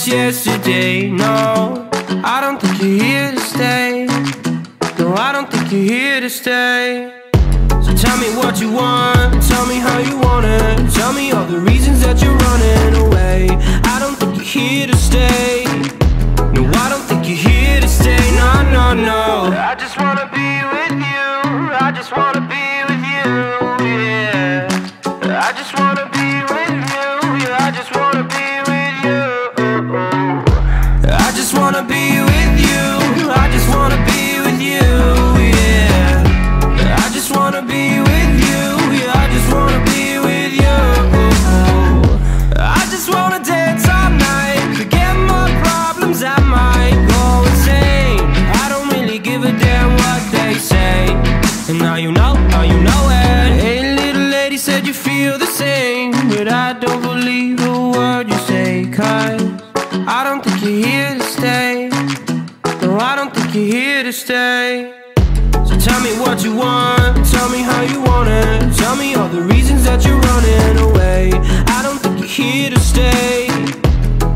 yesterday. No, I don't think you're here to stay. No, I don't think you're here to stay. So tell me what you want, tell me how you want it. Tell me all the reasons that you're running away. I don't think you're here to stay. No, I don't think you're here to stay. No, no, no. I just wanna be with you. I just wanna be with you, yeah. I just wanna be with you. Yeah, I just wanna be with you. I just wanna be with you. I just wanna be with you, yeah. I just wanna be with you. Yeah, I just wanna be with you. I just wanna dance all night, forget my problems, I might go insane. I don't really give a damn what they say. And now you know it. Hey, little lady, said you feel the same, but I don't believe a word you say. Cause I don't think you're here to stay. No, I don't think you're here to stay. So tell me what you want, tell me how you want it. Tell me all the reasons that you're running away. I don't think you're here to stay.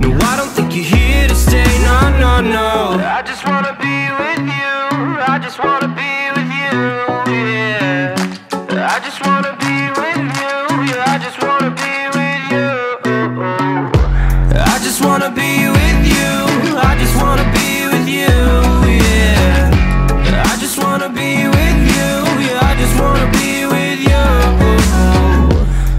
No, I don't think you're here to stay. No, no, no. I just wanna be with you. I just wanna be with you, yeah. I just wanna be with you. Yeah, I just wanna be with you. I just wanna be with you. I just wanna be with you, yeah. I just wanna be with you. Yeah, I just wanna be with you.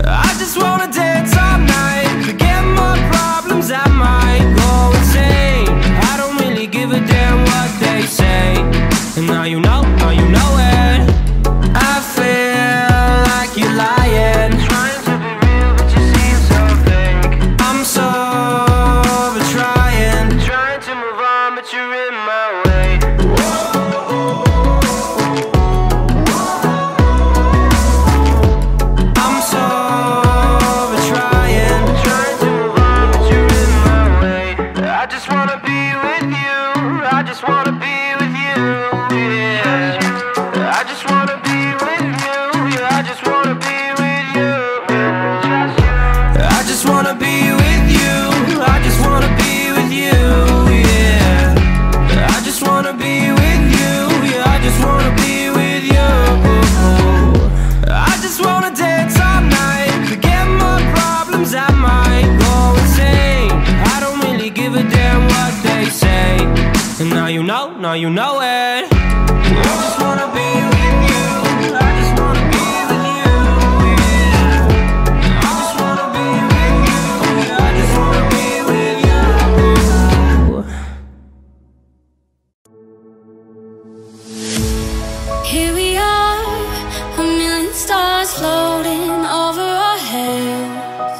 I just wanna dance all night, forget my problems, I might go insane. I don't really give a damn what they say. And now you know it. I feel like you're lying, trying to be real, but you seem so fake. I'm so over trying to move on, but you're in my way. I'm so over trying to move on, but you're in my way. I just wanna be with you. I just wanna be with you, yeah. I just wanna be with you. Yeah, I just wanna be with you. I just wanna be with you. I just wanna be with you, yeah. I just wanna be with you. Yeah, I just wanna be with you. I just wanna dance all night, forget my problems, I might go insane. I don't really give a damn what they say. And now you know it. I just wanna be with you. I just wanna be with you, yeah. I just wanna be with you. Yeah, I just wanna be with you. Here we are, a million stars floating over our heads,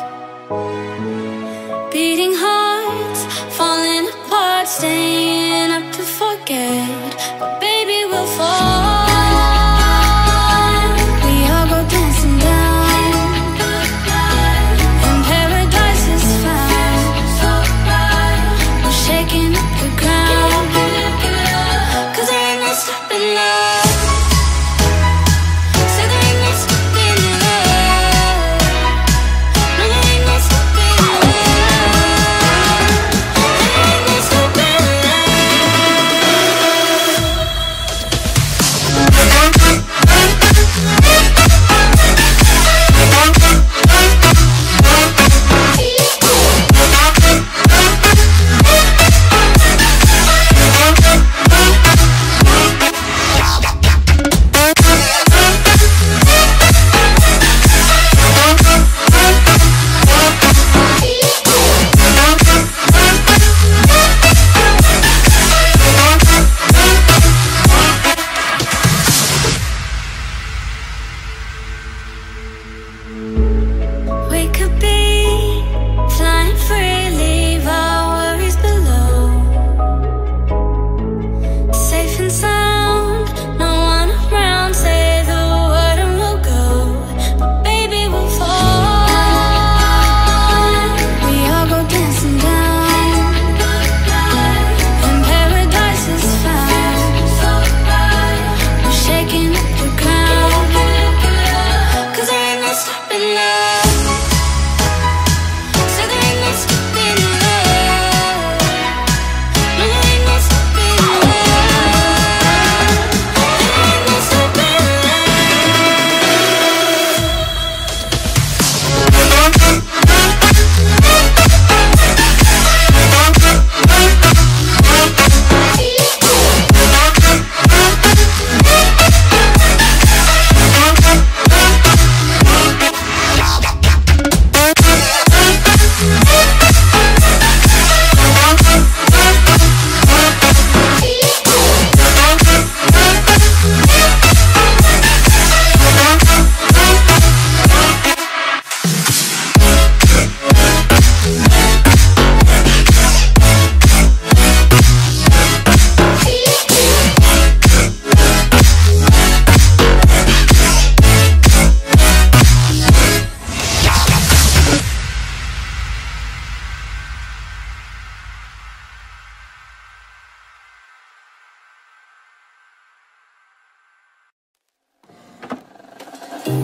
beating hearts, falling apart, staying up to forget. But baby, we'll fall.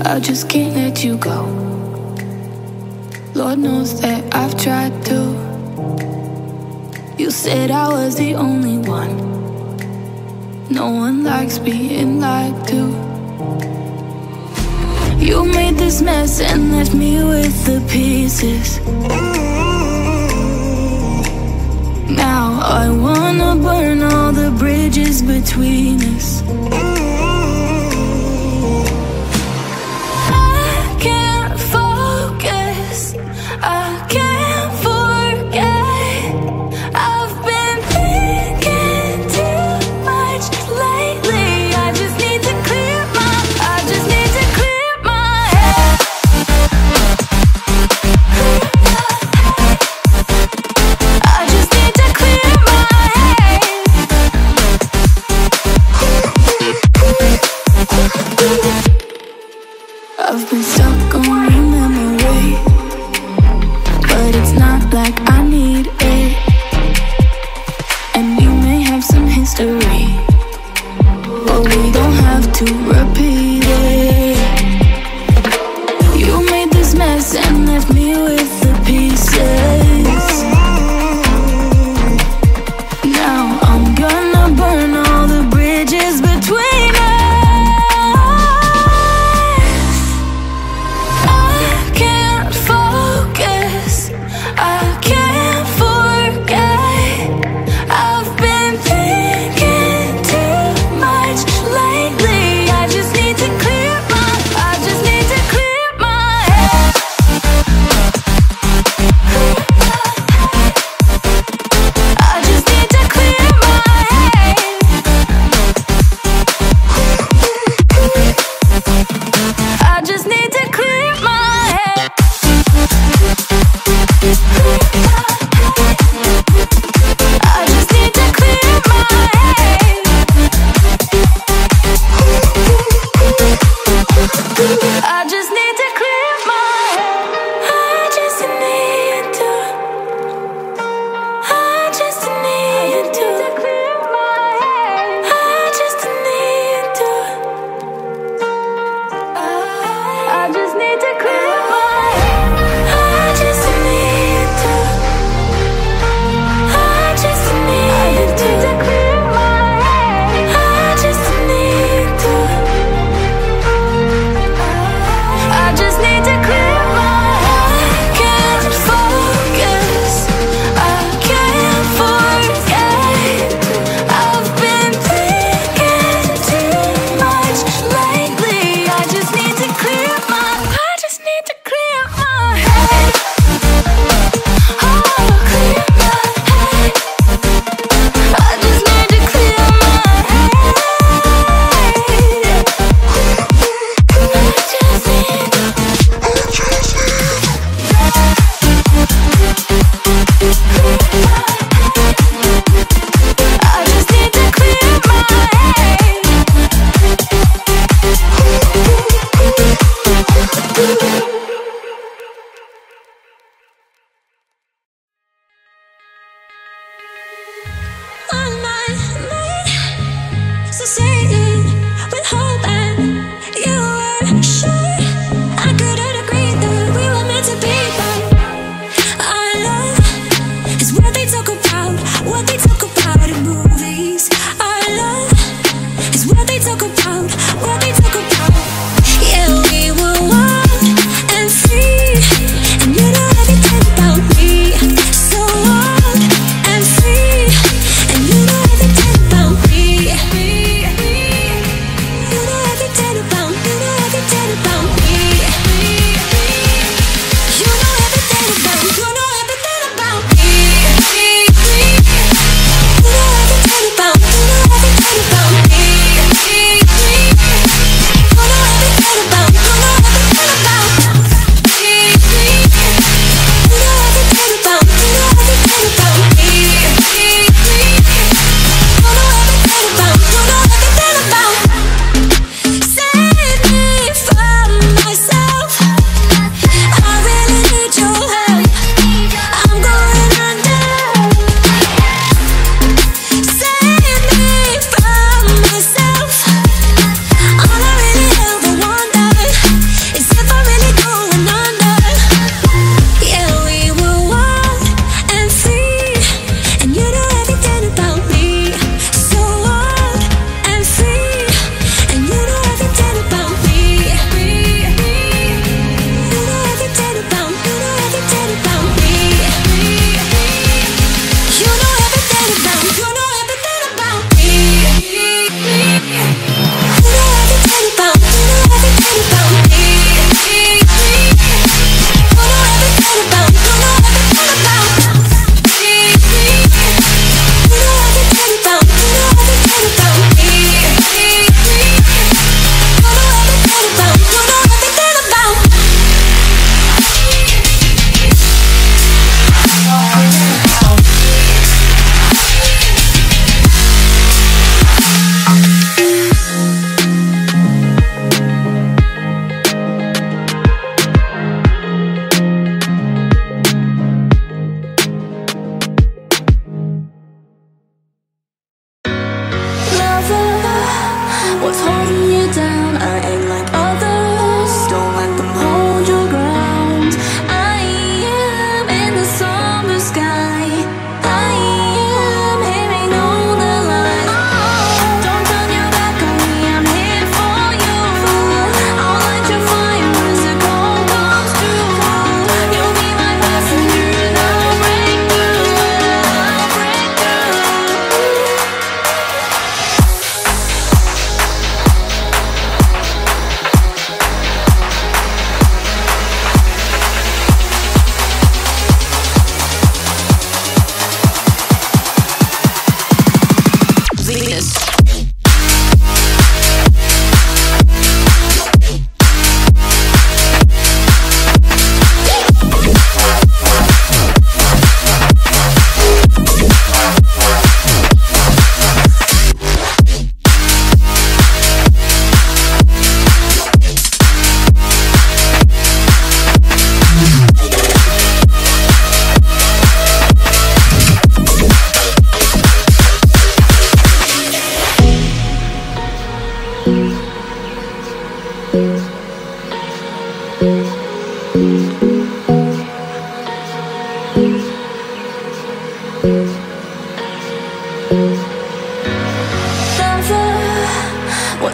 I just can't let you go. Lord knows that I've tried to. You said I was the only one. No one likes being lied to. You made this mess and left me with the pieces. Now I wanna burn all the bridges between us. I can't focus, I can't forget. I've been thinking too much lately. I just need to clear my head. I just need to clear my head. I've been stuck on your memory, but it's not like I need it. And we may have some history, but we don't have to repeat it. You made this mess and left me with the pieces. Now I'm gonna burn all the bridges between us. I can't focus, I can't forget. I've been thinking too much lately. I just need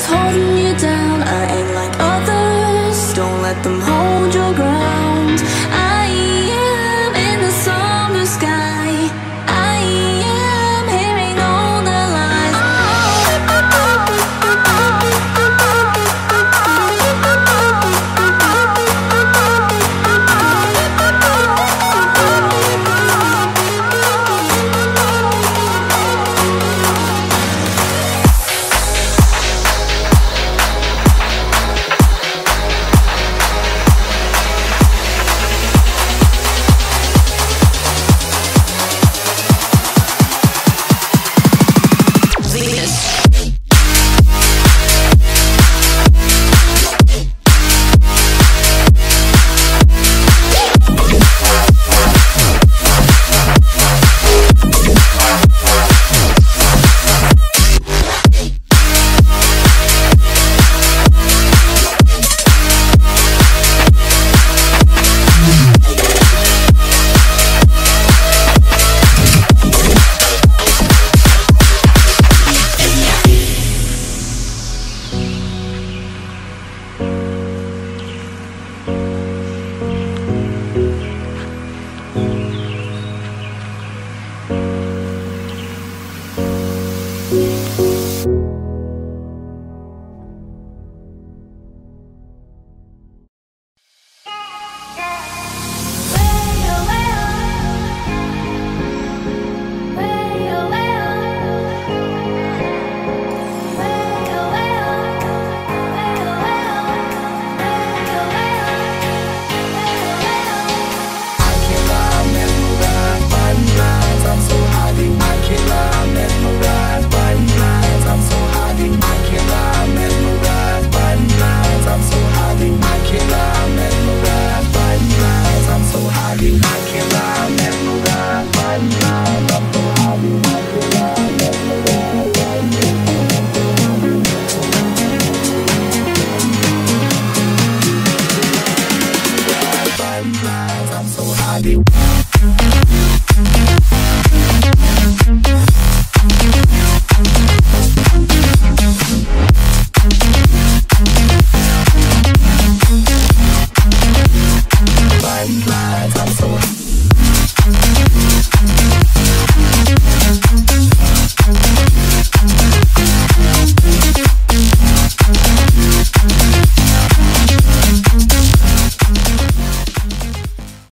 holding you down. I ain't